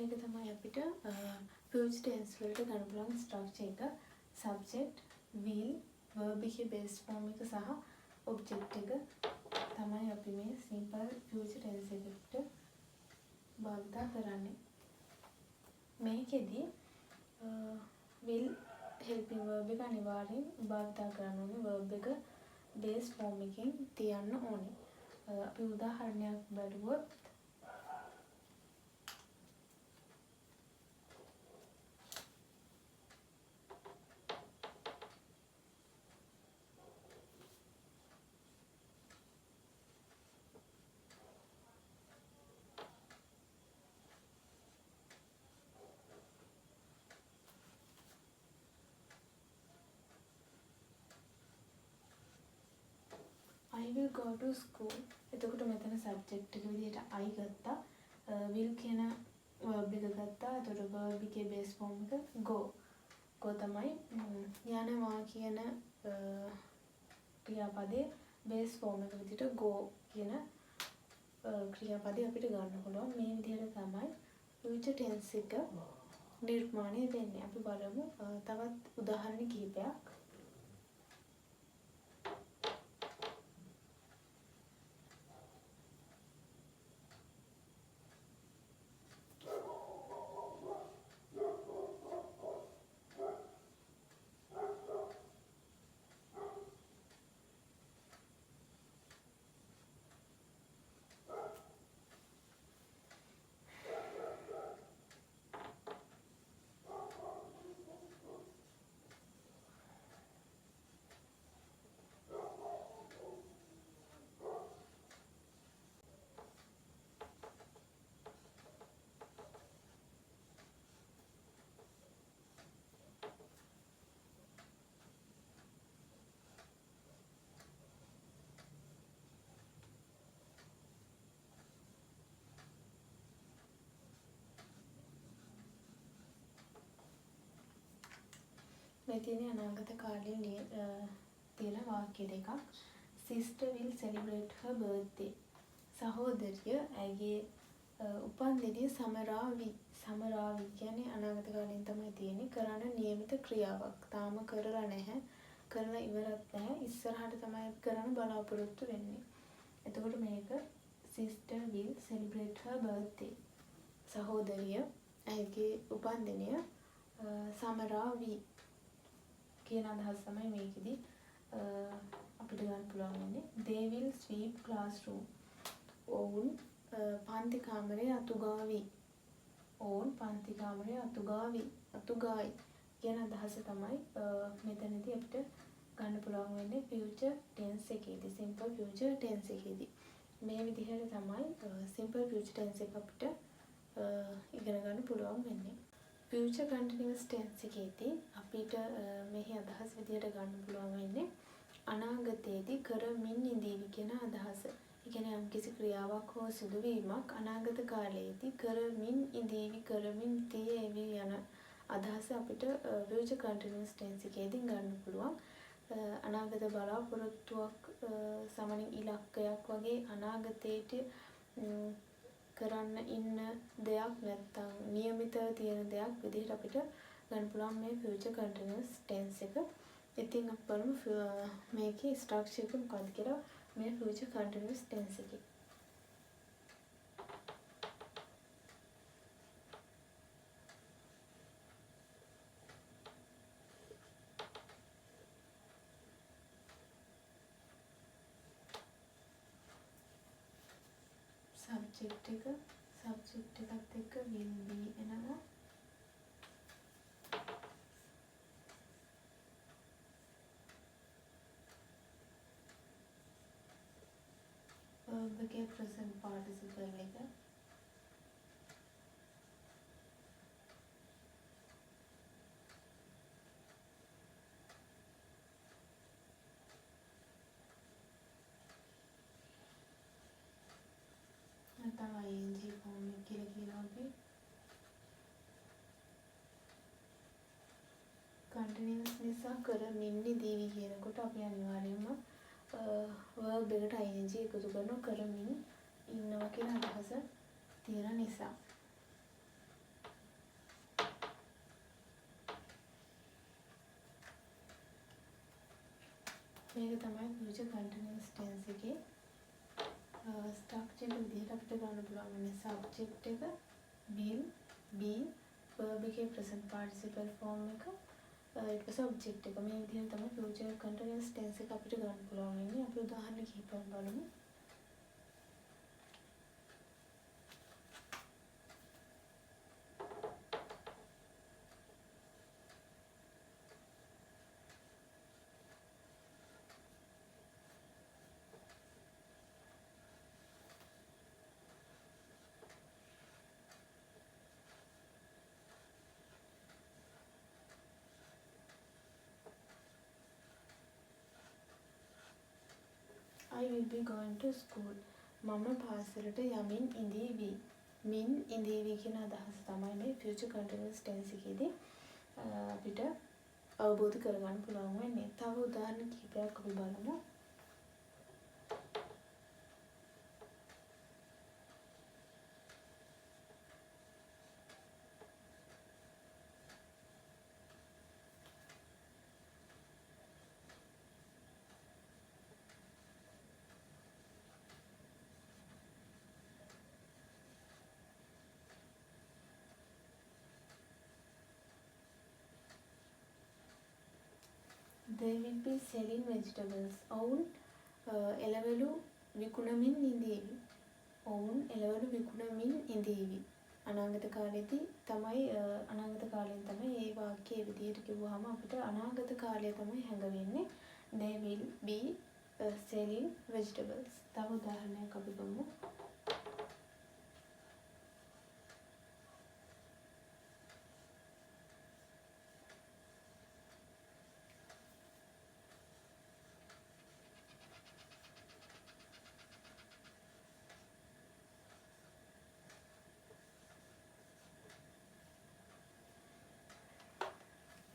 එක තමයි අපිට future tense වලට ගන්න පුළුවන් structure එක. subject, will, verb එකේ base form එක සහ object එක තමයි අපි මේ simple future tense එකට භාවිත කරන්නේ. මේකෙදි will helping verb එක අනිවාර්යෙන් භාවිත කරන්න ඕනේ. verb එක base form එකෙන් තියන්න ඕනේ. අපි උදාහරණයක් බලුවොත් I will go to school. එතකොට මෙතන subject එක විදිහට I ගත්තා. will කියන verb එක ගත්තා. එතකොට verb එකේ base form එක go. go තමයි යනවා කියන ක්‍රියාපදයේ base form එක විදිහට go කියන ක්‍රියාපදේ අපිට ගන්න පුළුවන්. මේ විදිහට තමයි future tense එක නිර්මාණය වෙන්නේ. අපි බලමු තවත් උදාහරණ කිහිපයක්. මේ තියෙන අනාගත කාලයේ තියෙන වාක්‍ය දෙකක්. Sister will celebrate her birthday. සහෝදරිය ඇගේ උපන්දිනය සමරාවි. සමරාවි කියන්නේ අනාගත කාලයෙන් තමයි තියෙන්නේ. කරන નિયમિત ක්‍රියාවක්. තාම කරලා නැහැ. කරලා ඉවරත් නැහැ. ඉස්සරහට තමයි කරන්න බලාපොරොත්තු වෙන්නේ. එතකොට මේක sister will celebrate her birthday. සහෝදරිය ඇගේ උපන්දිනය සමරාවි කියන අදහස තමයි මේකෙදි අපිට ගන්න පුළුවන් වෙන්නේ. They will sweep classroom. ඔවුන් පන්ති කාමරය අතුගාවි. ඔවුන් පන්ති කාමරය අතුගාවි. අතුගායි කියන අදහස තමයි මෙතනදී අපිට ගන්න පුළුවන් වෙන්නේ future tense එකේදී. simple future tense එකේදී. මේ විදිහට තමයි simple future tense එක අපිට ඉගෙන ගන්න පුළුවන් වෙන්නේ. future continuous tense එකේදී අපිට මෙහි අදහස් විදිහට ගන්න පුළුවන් වෙන්නේ අනාගතයේදී කරමින් ඉඳීවි කියන අදහස. ඒ කියන්නේ යම්කිසි ක්‍රියාවක් හෝ සිදුවීමක් අනාගත කාලයේදී කරමින් ඉඳීවි කරමින් තියේවි යන අදහස අපිට future continuous tense එකේදී ගන්න පුළුවන්. අනාගත බලාපොරොත්තුවක් සමනින් ඉලක්කයක් වගේ අනාගතයේට කරන්න ඉන්න දෙයක් නැත්තම් નિયમિતව තියෙන දෙයක් විදිහට අපිට ගන්න පුළුවන් මේ future continuous tense එක. ඉතින් අපි බලමු මේකේ structure එක මොකක්ද කියලා මේ future continuous tense එකේ. subject එකත් එක්ක will be එනවා. verb එකේ present participle එක. නැත්නම් ing form එක කියලා කියනවා අපි. continuous නිසා කරමින් ඉඳීවි කියනකොට අපි අනිවාර්යයෙන්ම verb එකට ing එකතු කරනවා කරමින් ඉන්නවා කියන අදහස තියෙන නිසා. මේක තමයි future continuous tense එකේ structure එක විදිහට අපිට ගන්න පුළුවන් වෙන්නේ subject එක will be verb එකේ present participle form එක ඊට පස්සේ object එක මේ විදිහට තමයි future continuous tense එක අපිට ගන්න පුළුවන් වෙන්නේ. අපි උදාහරණ කිහිපයක් බලමු. I will be going to school. මම පාසලට යමින් ඉඳීවි. මින් ඉඳීවි කියන අදහස තමයි මේ future continuous tense එකේදී අපිට අවබෝධ කරගන්න පුළුවන් වෙන්නේ. තව උදාහරණ කිහිපයක් අපි බලමු. They will be selling vegetables. ඔවුන් එළවලු විකුණමින් ඉඳීවි. ඔවුන් එළවලු විකුණමින් ඉඳීවි. අනාගත කාලෙදී තමයි අනාගත කාලයෙන් තමයි මේ වාක්‍යයේ විදිහට කිව්වහම අපිට අනාගත කාලය තමයි හැඟවෙන්නේ. They will be selling vegetables. තව උදාහරණයක් අපි ගමු.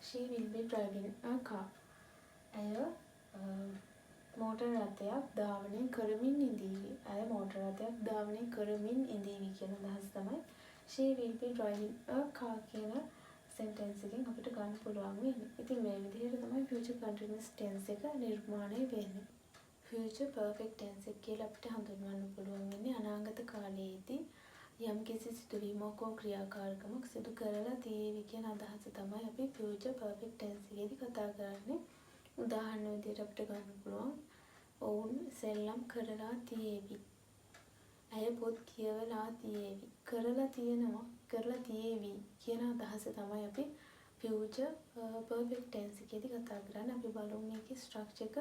She will be driving a car. ඇය මෝටර් රථයක් ධාවනය කරමින් ඉඳීවි. ඇය මෝටර් රථයක් ධාවනය කරමින් ඉඳීවි කියන අදහස තමයි she will be driving a car කියන sentence එකෙන් අපිට ගන්න පුළුවන් වෙන්නේ. ඉතින් මේ විදිහට තමයි future continuous tense එක නිර්මාණය වෙන්නේ. future perfect tense එක කියලා අපිට හඳුන්වන්න පුළුවන් වෙන්නේ අනාගත කාලයේදී යම් කිසි සිදුවීමක් හෝ ක්‍රියාකාරකමක් සිදු කරලා තියෙවි කියන අදහස තමයි අපි future perfect tense එකේදී කතා කරන්නේ. උදාහරණ විදිහට අපිට ගන්න පුළුවන්. ඔවුන් සෙල්ලම් කරලා තියෙවි. ඇය පොත් කියවලා තියෙවි. කරලා තියෙනවා, කරලා තියෙවි කියන අදහස තමයි අපි future perfect tense එකේදී කතා කරන්නේ. අපි බලමු මේකේ structure එක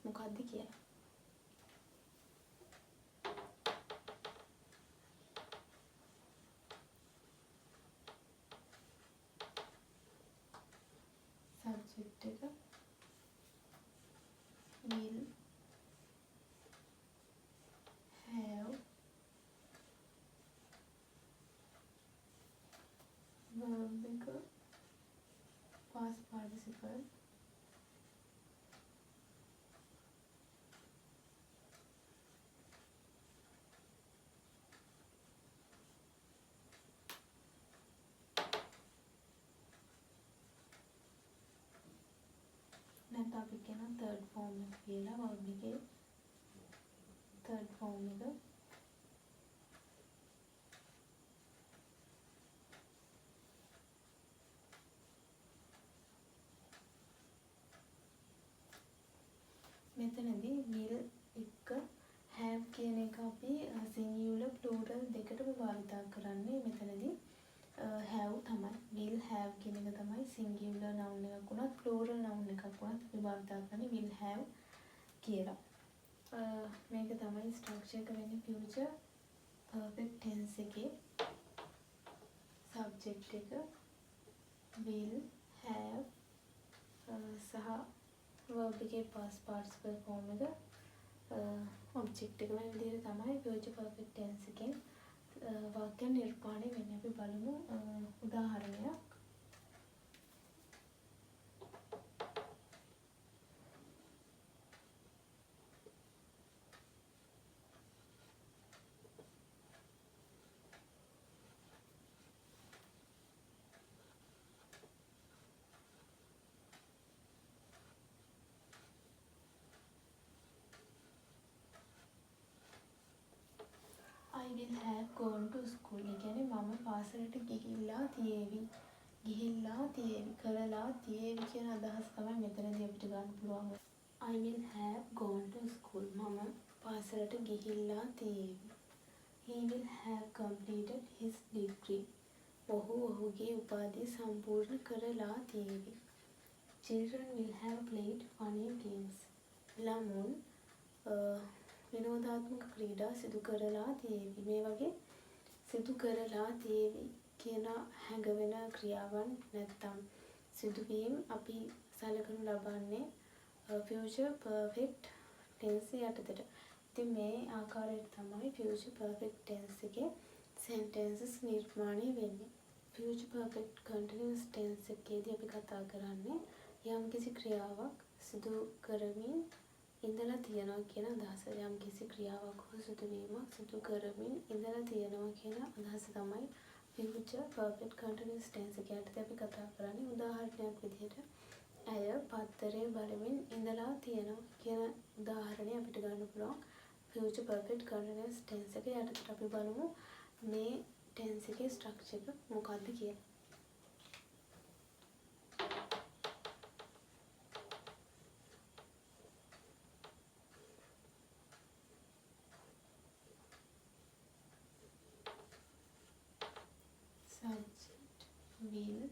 මොකක්ද කියලා. subject එක will have verb එක past participle නැත්නම් අපි කියන third form එක කියලා verb එකේ third form එක මෙතනදී will එක have කියන එක අපි singular plural දෙකට භාවිත කරන්නේ. මෙතනදී have තමයි will have කියන එක තමයි singular noun එකක් වුණත් plural noun එකක් වුණත් අපි භාවිත කරන්නේ will have කියලා. මේක තමයි structure එක වෙන්නේ future perfect tense එකේ subject එක will have සහ verb එකේ past participle form එක object එක මේ විදිහට තමයි future perfect tense එකෙන් වාක්‍ය නිර්මාණය වෙන්නේ. අපි බලමු උදාහරණයක්. will have gone to school. ඒ කියන්නේ මම පාසලට ගිහිල්ලා තියේවි. ගිහිල්ලා තියේවි. කරලා තියේවි කියන අදහස තමයි මෙතනදී අපිට ගන්න පුළුවන්. I will have gone to school. මම පාසලට ගිහිල්ලා තියේවි. He will have completed his degree. ඔහු ඔහුගේ උපාධිය සම්පූර්ණ කරලා තියේවි. Children will have played funny games. ළමුන් විනෝදාත්මක ක්‍රීඩා සිදු කරලා තියේවි. මේ වගේ සිදු කරලා තියේවි කියන හැඟවෙන ක්‍රියාවන් නැත්තම් සිදුවීම් අපි සලකනු ලබන්නේ future perfect tense යටතට. ඉතින් මේ ආකාරයට තමයි future perfect tense එකේ sentences නිර්මාණය වෙන්නේ. future perfect continuous tense එකේදී අපි කතා කරන්නේ යම්කිසි ක්‍රියාවක් සිදු කරමින් ඉඳලා තියනවා කියන අදහස. යම්කිසි ක්‍රියාවක් හෝ සිදුවීමක් සිදු කරමින් ඉඳලා තියනවා කියන අදහස තමයි future perfect continuous tense එකකට අපි කතා කරන්නේ. උදාහරණයක් විදිහට ඇය පත්තරේ බලමින් ඉඳලා තියනවා කියන උදාහරණය අපිට ගන්න පුළුවන් future perfect continuous tense එක යටතට. අපි බලමු මේ tense එකේ structure එක මොකක්ද කියලා. Subject will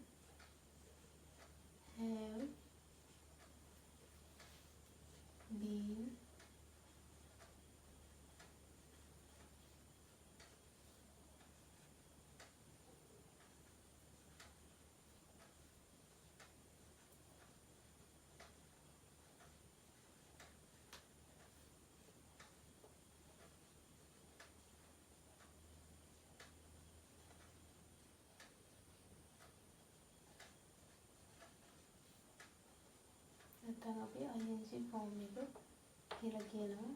have been නැත්නම් අපි ing form එක කියලා කියනවා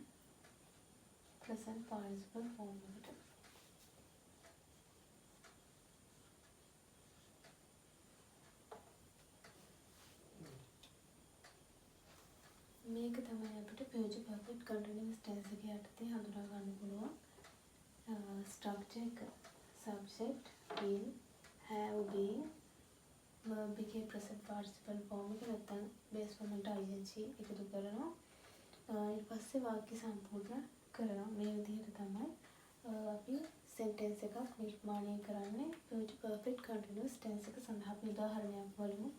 present participle form එකට. මේක තමයි අපිට future perfect continuous tense එක යටතේ හඳුනා ගන්න පුළුවන් structure එක. subject will have been verb එකේ present participle form එක නැත්නම් base form එකට ing එකතු කරනවා. ඊට පස්සේ වාක්‍ය සම්පූර්ණ කරනවා. මේ විදිහට තමයි අපි sentence එකක් නිර්මාණය කරන්නේ future perfect continuous tense එක සඳහා. අපි උදාහරණයක් බලමු.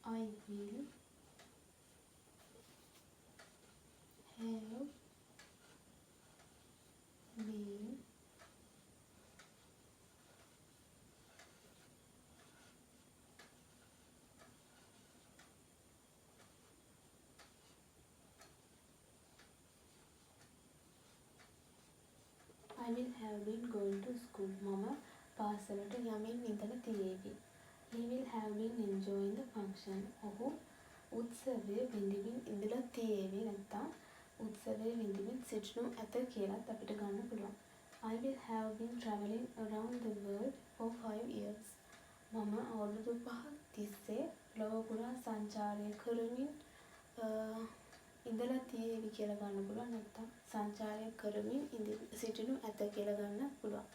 I will have been I will have been going to school. මම පාසලට යමින් ඉඳලා තියේවි. He will have been enjoying the function. ඔහු උත්සවයේ විඳින්මින් ඉඳලා තියේවි නැත්නම් උත්සවයේ විඳින්මින් සිටිනු ඇත කියලාත් අපිට ගන්න පුළුවන්. I will have been travelling around the world for 5 years. මම අවුරුදු 5ක් තිස්සේ ලොව පුරා සංචාරය කරමින් ඉඳලා තියේවි කියලා ගන්න පුළුවන්. නැත්නම් සංචාරය කරමින් සිටිනු ඇත කියලා ගන්න පුළුවන්.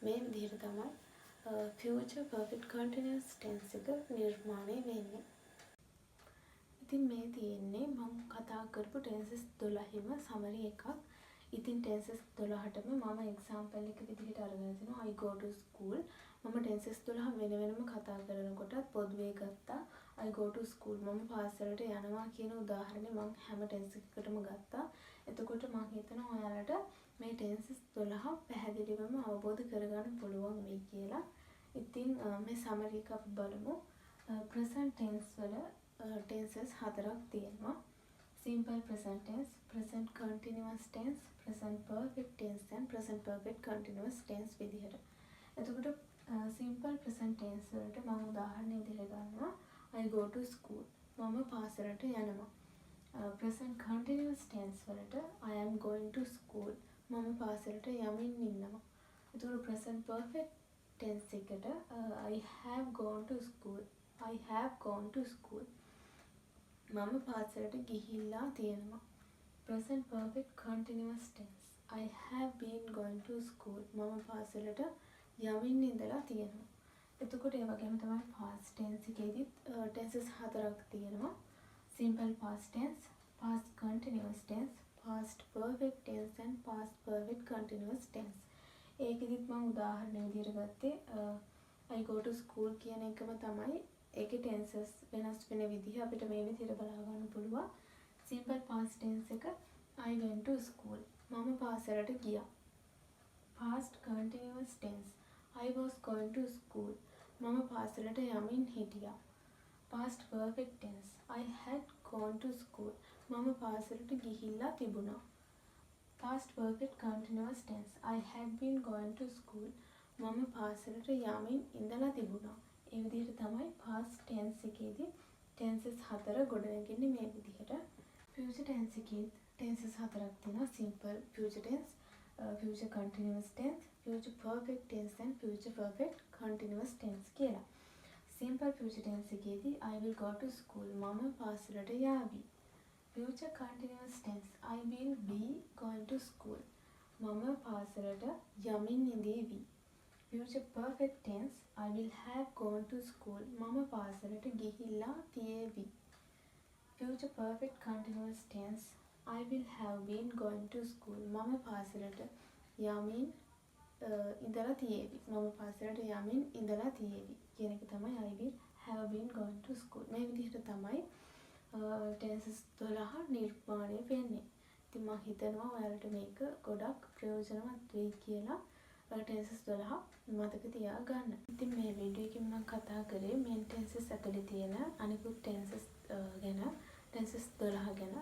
මේ විදිහට තමයි future perfect continuous tense එක නිර්මාණය වෙන්නේ. ඉතින් මේ තියෙන්නේ මම කතා කරපු tenses 12ම summary එකක්. ඉතින් tenses 12ටම මම example එක විදිහට අරගෙන තිනවා I go to school. මම tenses 12 වෙන වෙනම කතා කරනකොටත් පොදුවේ ගත්තා I go to school. මම පාසලට යනවා කියන උදාහරණය මම හැම tense එකකටම ගත්තා. එතකොට මම හිතනවා ඔයාලට මේ tenses 12 පැහැදිලිවම අවබෝධ කරගන්න පුළුවන් වෙයි කියලා. ඉතින් මේ summary එක අපි බලමු. present tense වල tenses හතරක් තියෙනවා. simple present tense, present continuous tense, present perfect tense and present perfect continuous tense විදිහට. එතකොට simple present tense වලට මම උදාහරණ විදිහට ගන්නවා I go to school. මම පාසලට යනවා. present continuous tense වලට I am going to school. මම පාසලට යමින් ඉන්නවා. එතකොට present perfect tense එකට I have gone to school. I have gone to school. මම පාසලට ගිහිල්ලා තියෙනවා. present perfect continuous tense. I have been going to school. මම පාසලට යමින් ඉඳලා තියෙනවා. එතකොට ඒ වගේම තමයි past tense එකේදීත් tenses හතරක් තියෙනවා. simple past tense, past continuous tense, past perfect tense and past perfect continuous tense. ඒකෙදිත් මම උදාහරණ විදිහට ගත්තේ I go to school කියන එකම තමයි. ඒකේ tenses වෙනස් වෙන විදිහ අපිට මේ විදිහට බලා ගන්න පුළුවන්. simple past tense එක I went to school. මම පාසලට ගියා. past continuous tense I was going to school. මම පාසලට යමින් හිටියා. past perfect tense I had gone to school. මම පාසලට ගිහිල්ලා තිබුණා. past perfect continuous tense I had been going to school. මම පාසලට යමින් ඉඳලා තිබුණා. ඒ විදිහට තමයි past tense එකේදී tenses හතර ගොඩනගන්නේ මේ විදිහට. future tense එකේ tenses හතරක් තියෙනවා. simple future tense, future continuous tense, future perfect tense and future perfect continuous tense කියලා. simple future tense එකේදී I will go to school. මම පාසලට යාවි. future continuous tense I will be going to school. මම පාසලට යමින් ඉඳීවි. future perfect tense I will have gone to school. මම පාසලට ගිහිල්ලා තියෙවි. future perfect continuous tense I will have been going to school. මම පාසලට යමින් ඉඳලා තියෙවි. මම පාසලට යමින් ඉඳලා තියෙවි කියන එක තමයි I will have been going to school. මේ විදිහට තමයි tenses 12 නිර්මාණය වෙන්නේ. ඉතින් මම හිතනවා ඔයාලට මේක ගොඩක් ප්‍රයෝජනවත් වෙයි කියලා. tenses 12 මතක තියාගන්න. ඉතින් මේ වීඩියෝ එකෙන් මම කතා කරේ main tenses ඇතුලේ තියෙන අනිකුත් tenses ගැන, tenses 12 ගැන.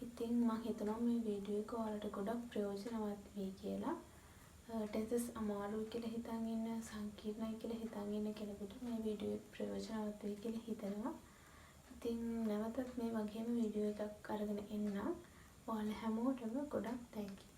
ඉතින් මම හිතනවා මේ වීඩියෝ එක ඔයාලට ගොඩක් ප්‍රයෝජනවත් වෙයි කියලා. tenses අමාරුයි කියලා හිතන් ඉන්න, සංකීර්ණයි කියලා හිතන් ඉන්න කෙනෙකුට මේ වීඩියෝ එක ප්‍රයෝජනවත් වෙයි කියලා හිතනවා. ඉතින් නැවතත් මේ වගේම වීඩියෝ එකක් අරගෙන එන්නම්. ඔයාලා හැමෝටම ගොඩක් thank you.